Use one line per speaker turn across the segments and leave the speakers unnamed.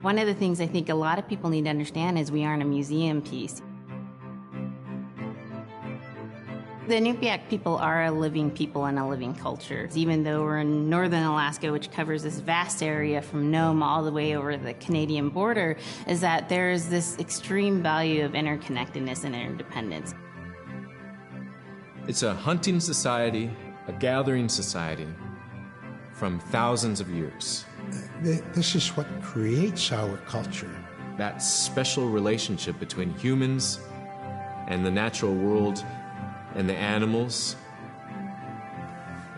One of the things I think a lot of people need to understand is we aren't a museum piece. The Inupiaq people are a living people and a living culture. Even though we're in northern Alaska, which covers this vast area from Nome all the way over the Canadian border, is that there's this extreme value of interconnectedness and interdependence.
It's a hunting society, a gathering society from thousands of years.
This is what creates our culture.
That special relationship between humans and the natural world and the animals,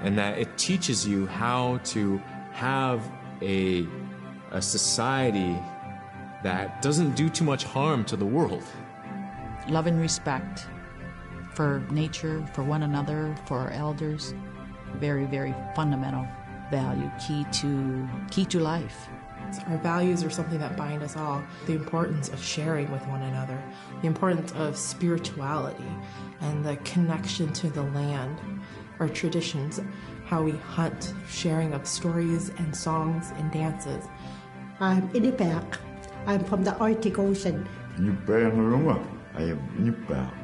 and that it teaches you how to have a society that doesn't do too much harm to the world.
Love and respect for nature, for one another, for our elders. Very, very fundamental value, key to life.
Our values are something that bind us all. The importance of sharing with one another, the importance of spirituality, and the connection to the land, our traditions, how we hunt, sharing of stories and songs and dances.
I'm Inupiaq. I'm from the Arctic Ocean.
I am Inupiaq.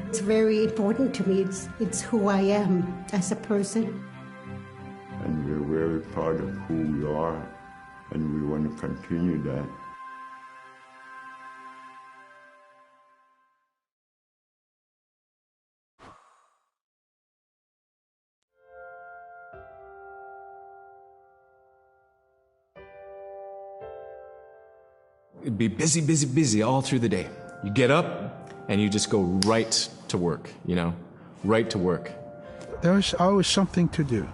It's very important to me. It's who I am as a person.
And we're very proud of who we are, and we want to continue that.
It'd be busy, busy, busy all through the day. You get up and you just go right to work, right to work.
There was always something to do.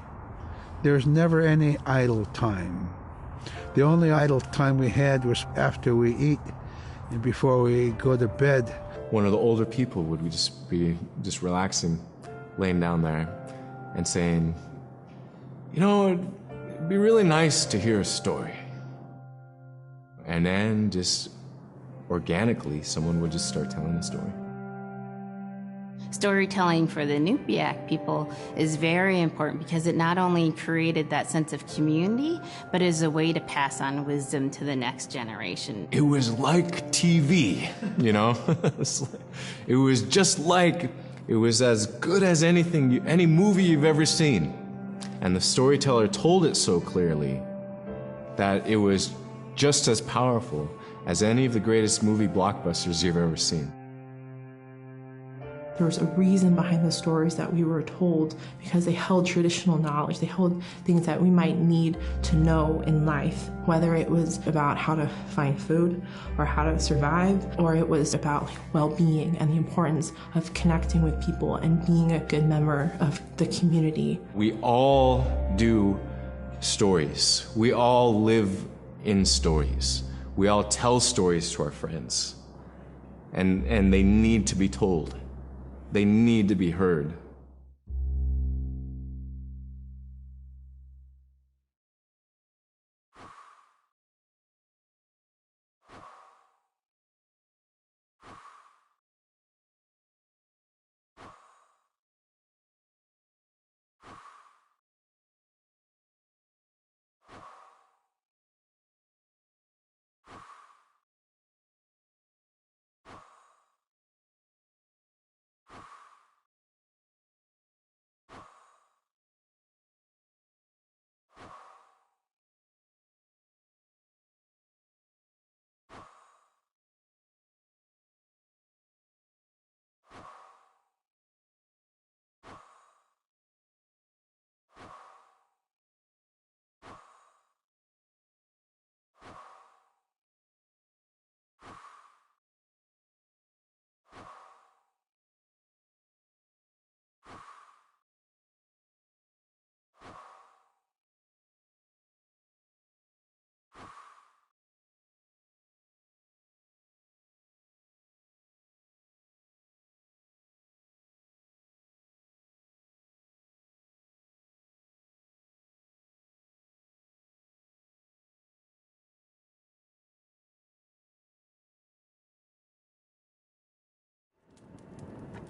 There was never any idle time. The only idle time we had was after we eat and before we go to bed.
One of the older people would be relaxing, laying down there and saying, it'd be really nice to hear a story. And then just organically, someone would just start telling a story.
Storytelling for the Inupiaq people is very important because it not only created that sense of community, but is a way to pass on wisdom to the next generation.
It was like TV, It was just like, it was as good as any movie you've ever seen. And the storyteller told it so clearly that it was just as powerful as any of the greatest movie blockbusters you've ever seen.
There was a reason behind the stories that we were told because they held traditional knowledge. They held things that we might need to know in life, whether it was about how to find food or how to survive, or it was about well-being and the importance of connecting with people and being a good member of the community.
We all do stories. We all live in stories. We all tell stories to our friends. And they need to be told. They need to be heard.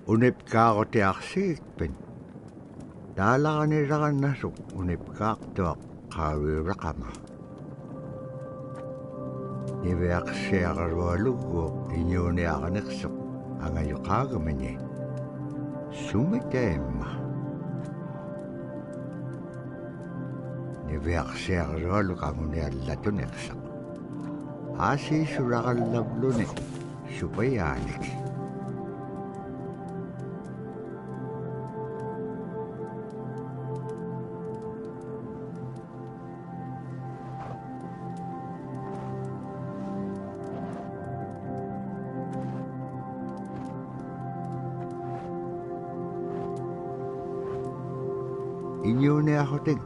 Unip ka te aksik pen. Dala ni rakan nasuk unip ka to kawi rakama. Niveaksiaqarualugu inyuniaqaneqsuq angayuqaagamani sumiteemma. Niveaksiaqarualugu anguniallatuneqsuq. Aasiisulaqallavluni supayaanik. Inyuniaqotik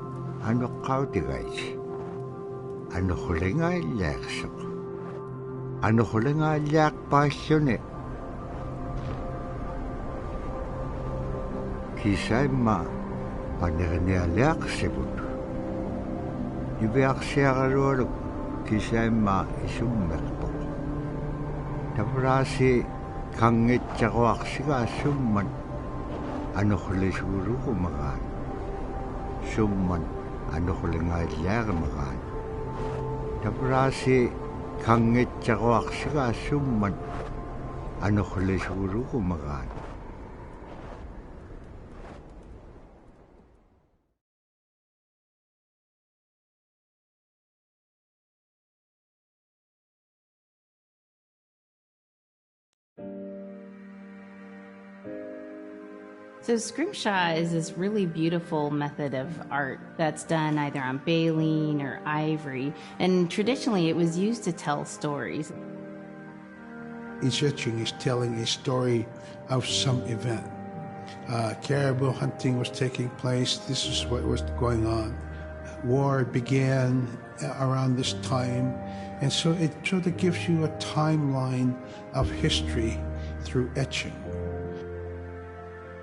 anuqqautigaisi. Anuqulingaallaaqsuq. Anuqulingaallaaqpaassuni kisaimma panernialiaqsivut. Niveaksiaqarualuk kisaimma isummerpoq. Tavraasi kangitsaquaqsigaasumman anuqlisuuruqumagaan. Summan anuqulingaallaaqamagaan. Tavraasi kangitsaquaqsigaasumman anuqlisuuruqumagaan.
So scrimshaw is this really beautiful method of art that's done either on baleen or ivory, and traditionally it was used to tell stories.
Each etching is telling a story of some event. Caribou hunting was taking place. This is what was going on. War began around this time, and so it sort of gives you a timeline of history through etching.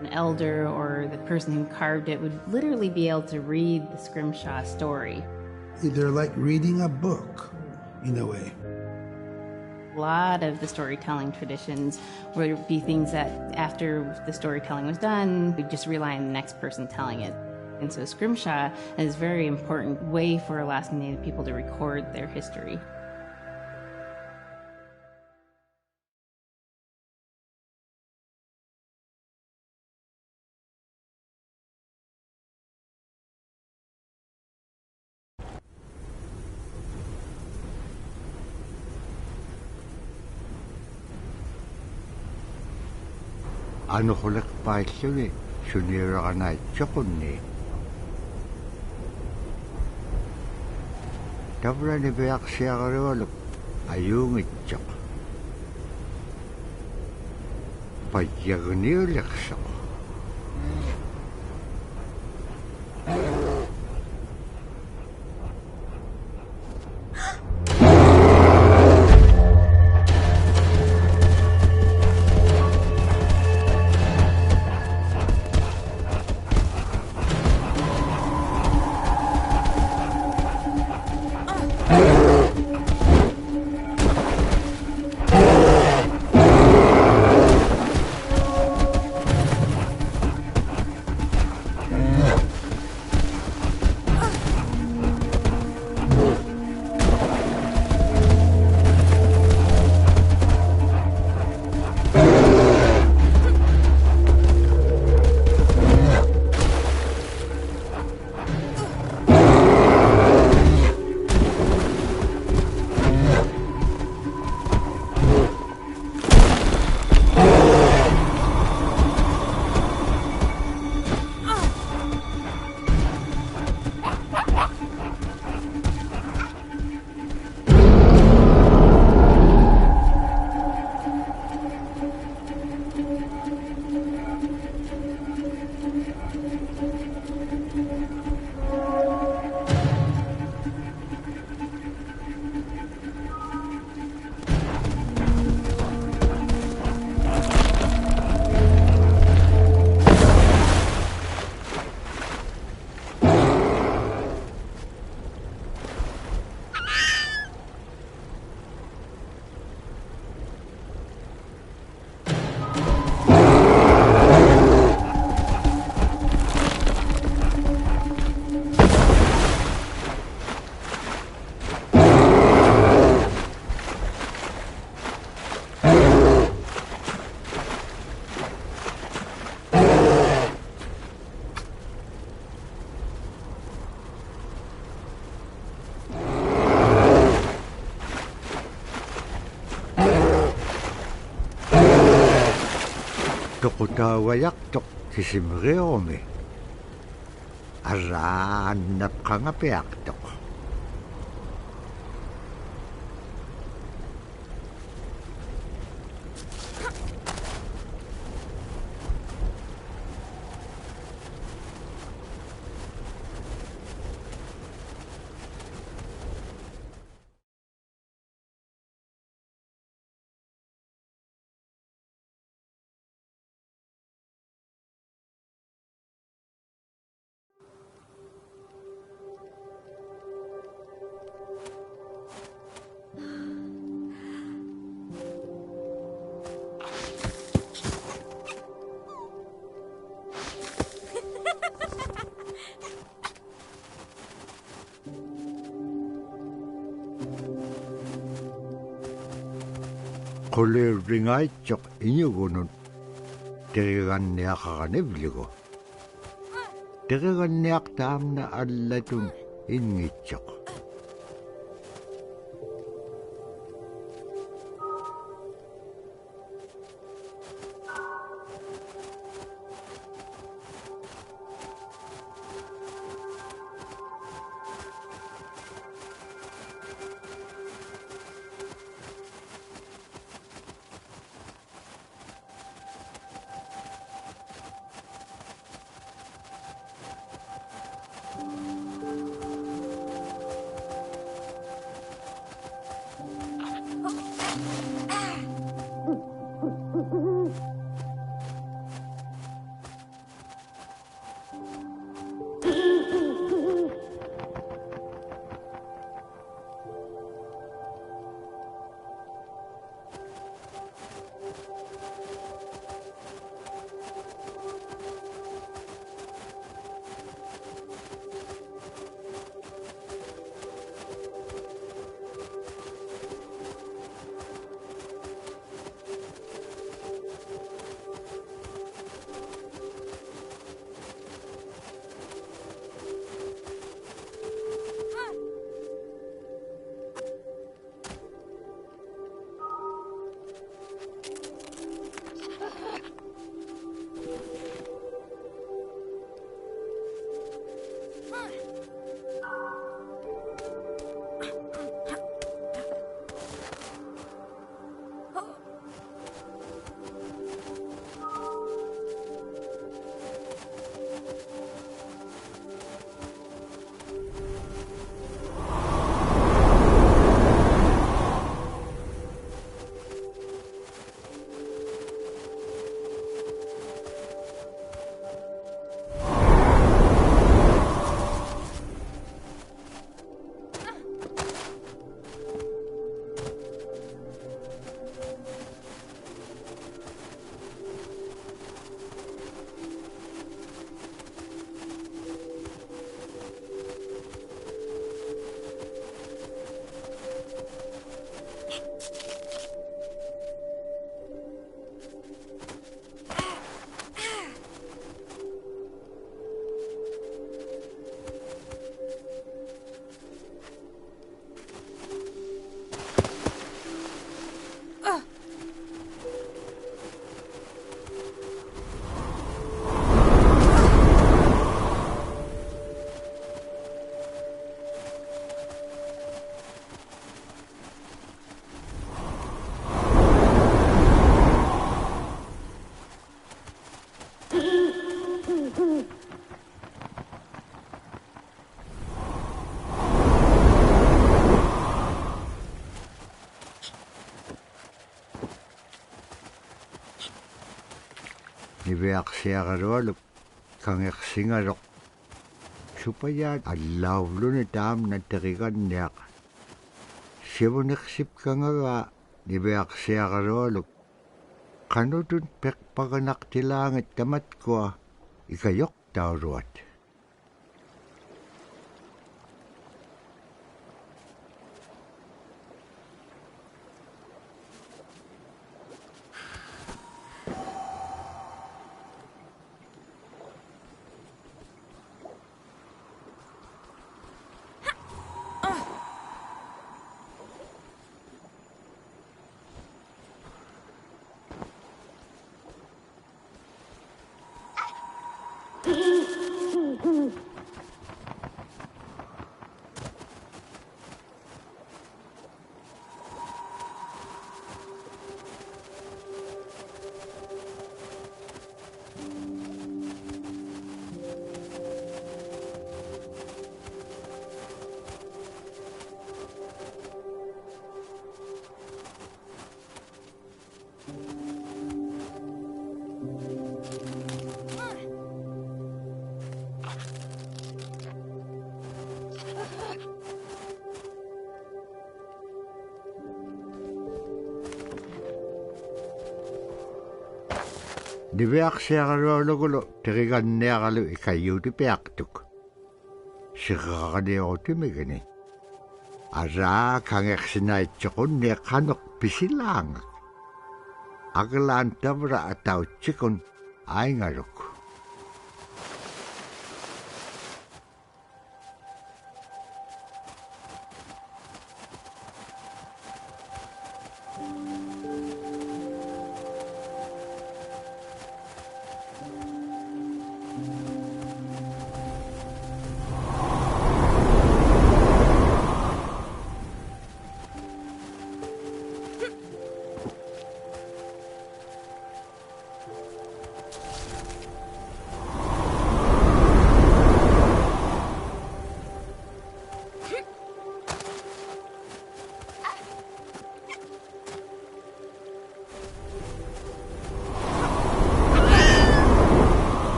An elder or the person who carved it would literally be able to read the scrimshaw story.
They're like reading a book, in a way.
A lot of the storytelling traditions would be things that after the storytelling was done, we'd just rely on the next person telling it. And so scrimshaw is a very important way for Alaskan Native people to record their history.
Anuqulekpaalluni suniuraqanaitsoqunni. Tavrani veaqsiaqarualuk ayuungitsoq. Payagniuleqsoq. Qutawayaqtoq tisimriumi. Arraannapqangapiaqtoq. Qulirringaitsoq iñugunut teriganniaqaranivligu. Teriganniaqtaamna allatun ingitsoq. Niveaqsiaqalualuk kangeqsingaluq supayaat allauvluni taamna teriganniaq sivuneqsipkangaga niveaqsiaqalualuk qanutun peqpaganaqtilaangat tamatkua ikayoqtauruat. Niviaqsiaqalualugulo teriganniaqalu ikayuuti piaqtuk. Siqaqaniutimigani. Araa kangeqsinaitsiqunni qanuq pisilaangak. Agalaan tavra atautsikun aingaruk.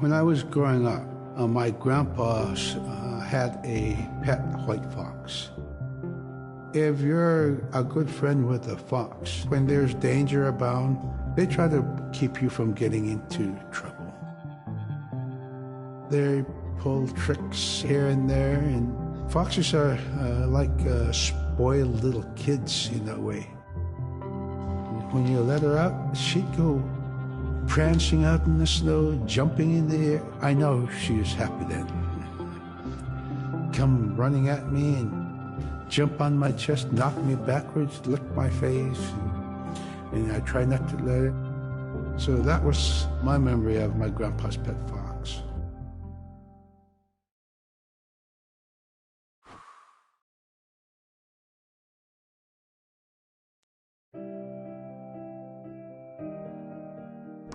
When I was growing up, my grandpa had a pet white fox. If you're a good friend with a fox, when there's danger abound, they try to keep you from getting into trouble. They pull tricks here and there, and foxes are like spoiled little kids in a way. When you let her out, she'd go prancing out in the snow, jumping in the air. I know she was happy then. Come running at me and jump on my chest, knock me backwards, lick my face, and I try not to let it. So that was my memory of my grandpa's pet fox.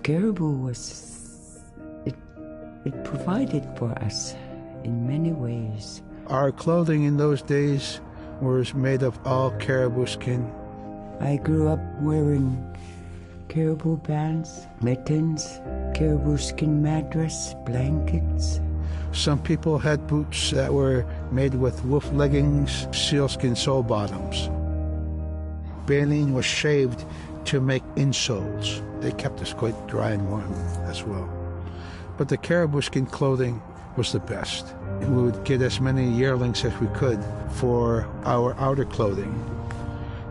Caribou it provided for us in many ways.
Our clothing in those days was made of all caribou skin.
I grew up wearing caribou pants, mittens, caribou skin mattress, blankets.
Some people had boots that were made with wolf leggings, sealskin sole bottoms. Baleen was shaved to make insoles. They kept us quite dry and warm as well. But the caribou skin clothing was the best. We would get as many yearlings as we could for our outer clothing.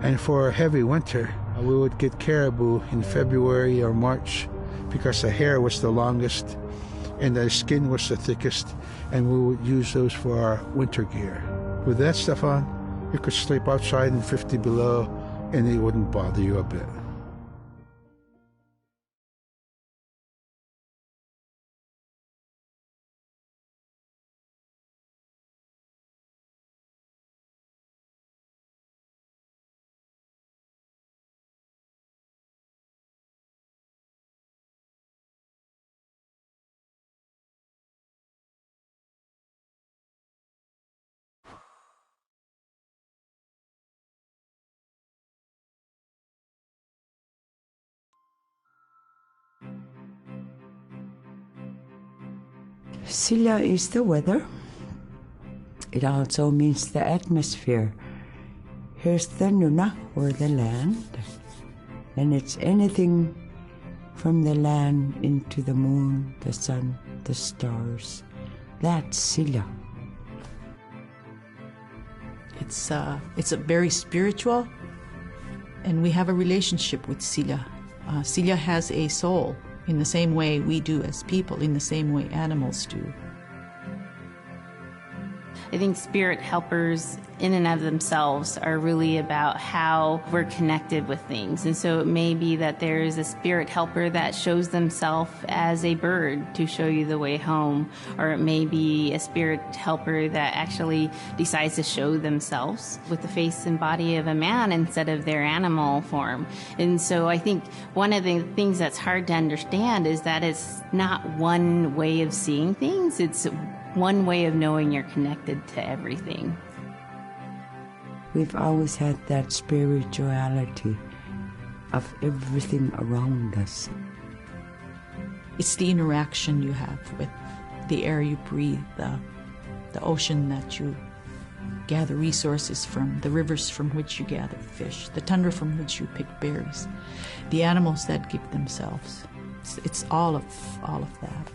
And for a heavy winter, we would get caribou in February or March because the hair was the longest and the skin was the thickest, and we would use those for our winter gear. With that stuff on, you could sleep outside in 50 below and it wouldn't bother you a bit.
Silla is the weather. It also means the atmosphere. Here's the nuna, or the land. And it's anything from the land into the moon, the sun, the stars. That's Silla.
It's a very spiritual, and we have a relationship with Silla. Silla has a soul in the same way we do as people, in the same way animals do.
I think spirit helpers in and of themselves are really about how we're connected with things. And so it may be that there is a spirit helper that shows themselves as a bird to show you the way home, or it may be a spirit helper that actually decides to show themselves with the face and body of a man instead of their animal form. And so I think one of the things that's hard to understand is that it's not one way of seeing things, it's one way of knowing you're connected to everything.
We've always had that spirituality of everything around us.
It's the interaction you have with the air you breathe, the ocean that you gather resources from, the rivers from which you gather fish, the tundra from which you pick berries, the animals that give themselves. It's all of that.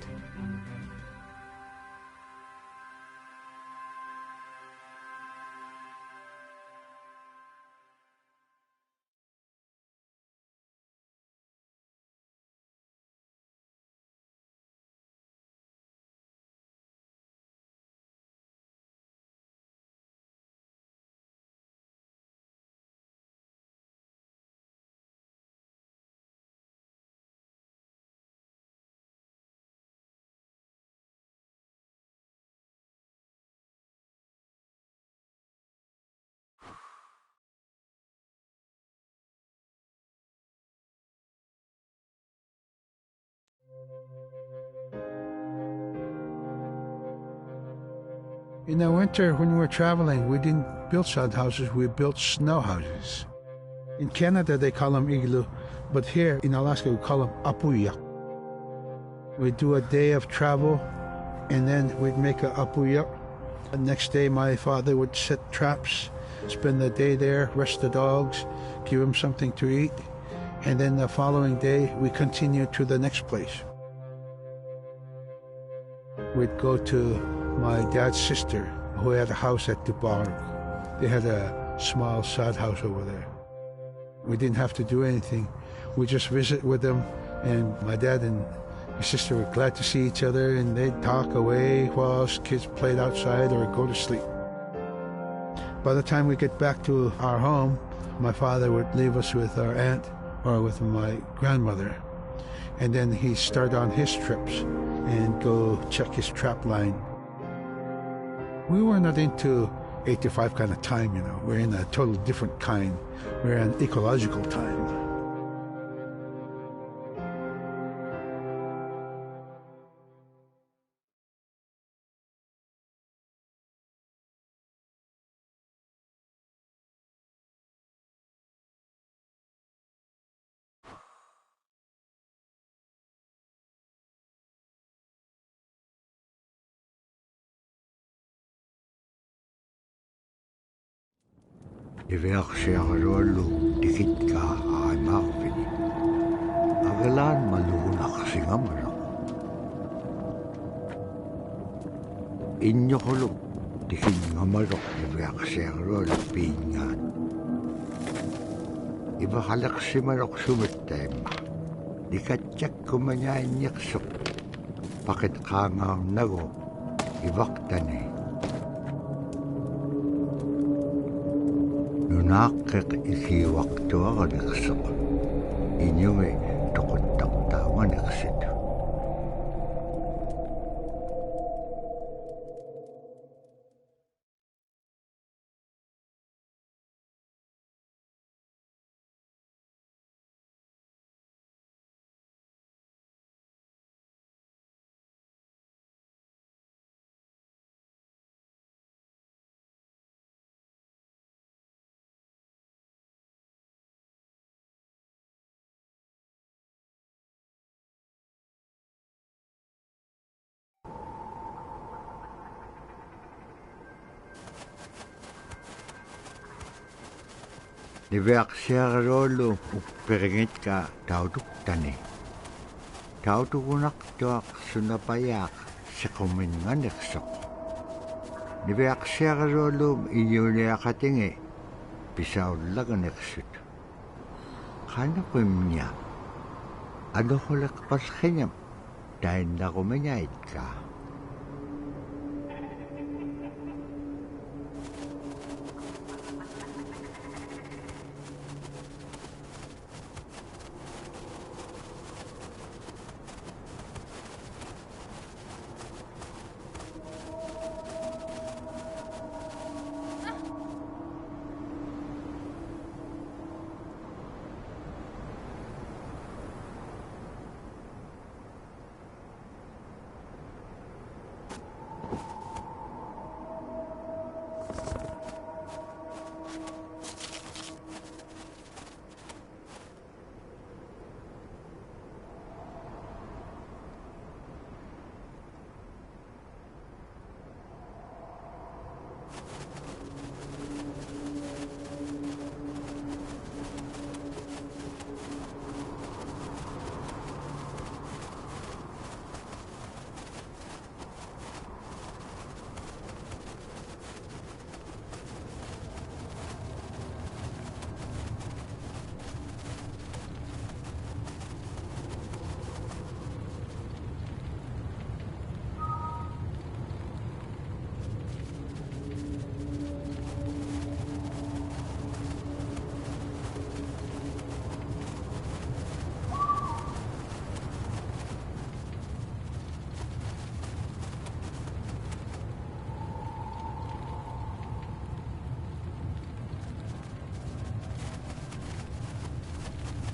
In the winter, when we were traveling, we didn't build sod houses, we built snow houses. In Canada, they call them igloo, but here in Alaska, we call them apuya. We'd do a day of travel, and then we'd make a apuya. The next day, my father would set traps, spend the day there, rest the dogs, give them something to eat, and then the following day, we continued to the next place. We'd go to my dad's sister, who had a house at Dubai. They had a small sod house over there. We didn't have to do anything. We just visit with them, and my dad and my sister were glad to see each other, and they'd talk away while us kids played outside or go to sleep. By the time we get back to our home, my father would leave us with our aunt or with my grandmother, and then he'd start on his trips and go check his trap line. We were not into 8 to 5 kind of time, you know. We're in a totally different kind. We're in ecological time.
Iverksiarluallu tikitkaa aimaarvini. Agalaan maluunaqsingamara. Injoqulu tikinngamaroq iverksiarluallu piingaan. Ivahalaqsimaroq sumittaimma. Dikatjakkumanyainniqsoq. Paqit qaangaarnagu ivaqtani. Nunaaqqeq ikiwaqtuaraniqsoq. Inyungi toquttaqtaanganiqsit. Niveaqsiarluallu upperingitkaa tautuktani. Tautukunaqtuaq sunapayaaq sequminganiqsoq. Niveaqsiarluallum iñuuniaqatingi pisaullaganiqsut. Qanaquimnia anuquleqqalqiñam tainnaqumiñaitkaa.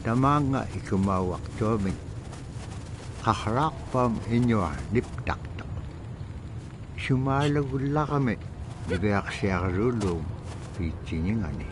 Tamanga ikumawaqtuamin. Qaqraaqpam iñua niptaqtaq. Sumalagullaqami niveaqsiarlullum piitsiningani.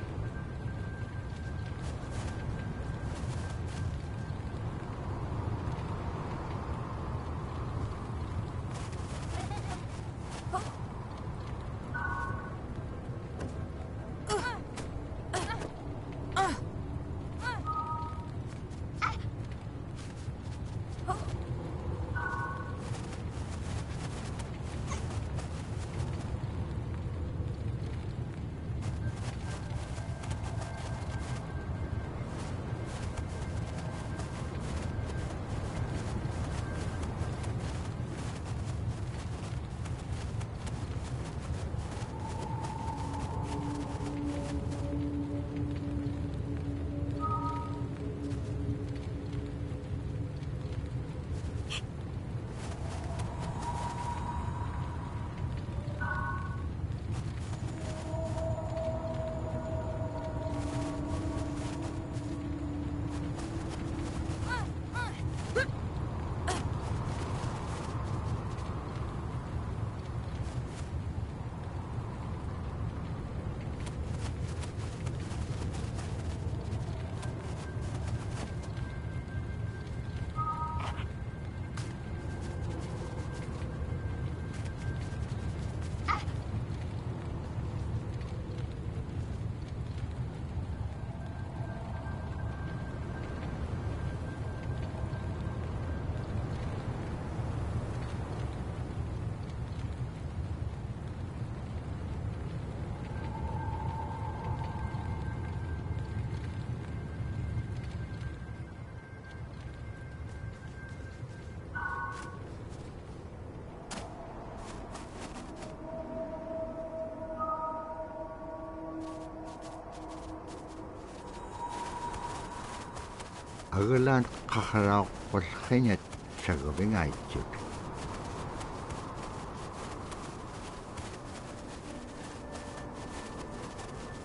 Agalan kakaraw walkhinyat sa gabing aichik.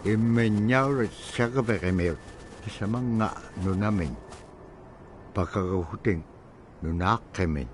Imenyawrit sa gabing sa mga nunamin. Pagkagahuting nunakemin.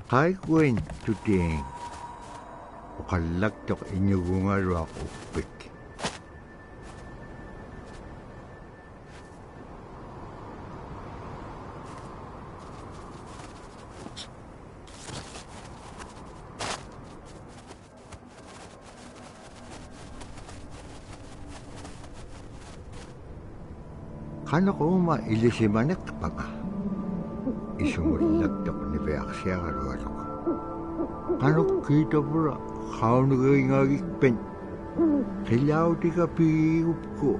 Kai kuin tuting. Ukalagtok inyugungaruak upik. Kano ko mailisimanik pa nga? Isumulagtok ni Beak siya karualok. Kano kita pura, kau nagingagikpen. Kilaw di ka piyup ko.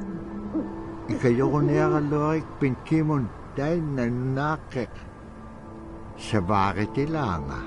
Ikayo ko niya kalawikpen kimon dahil nanake. Sa bakit ilanga?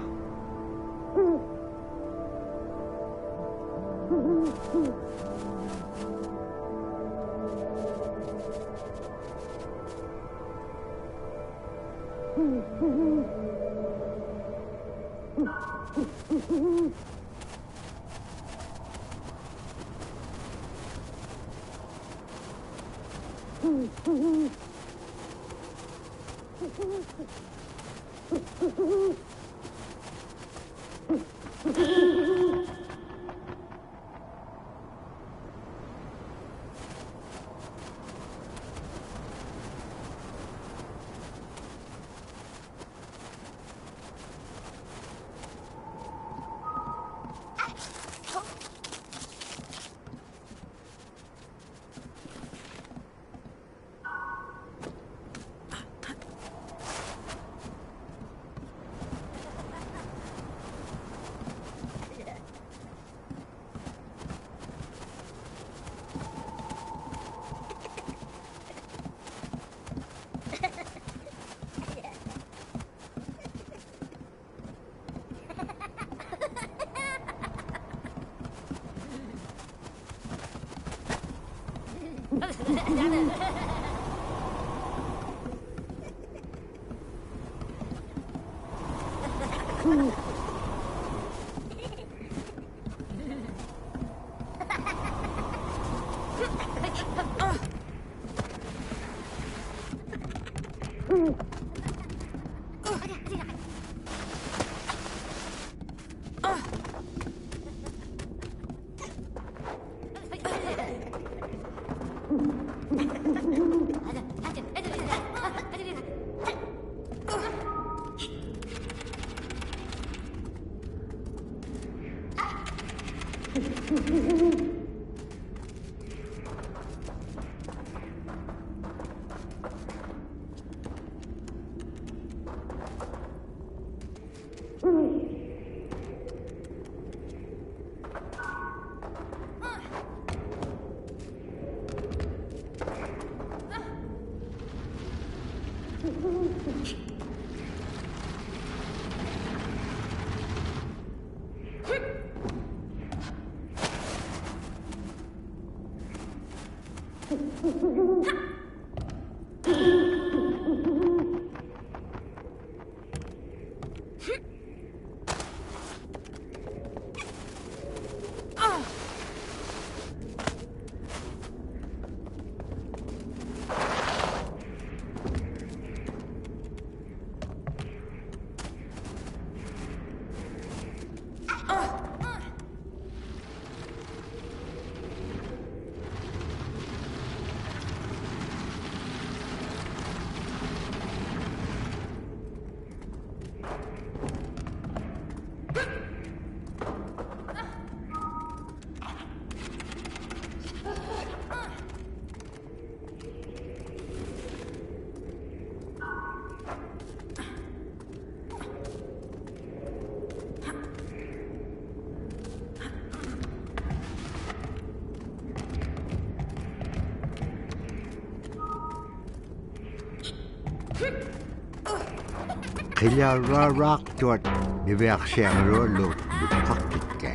Kaya rarak tuat ni Beak siya karualok bukakit ka.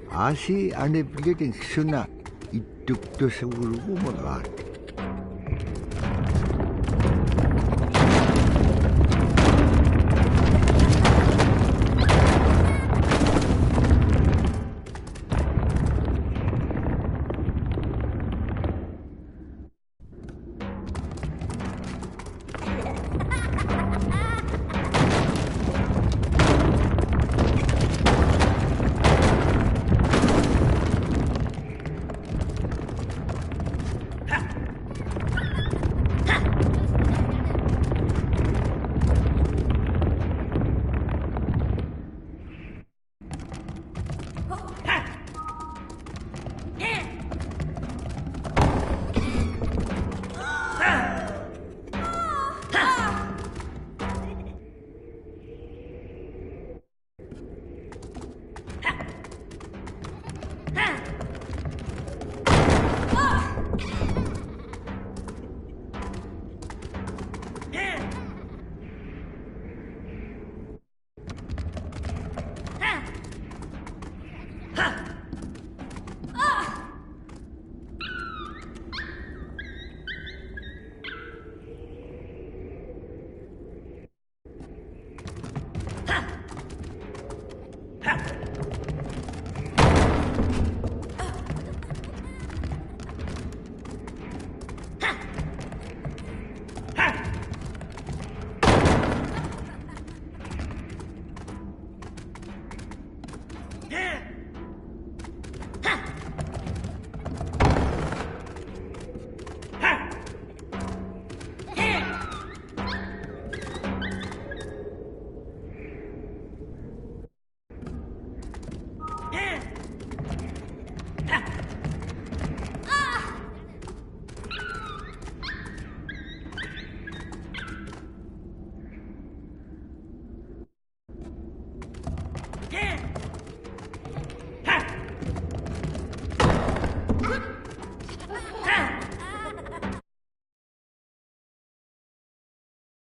Asi ane piliting suna itukto sa ulo mo magat.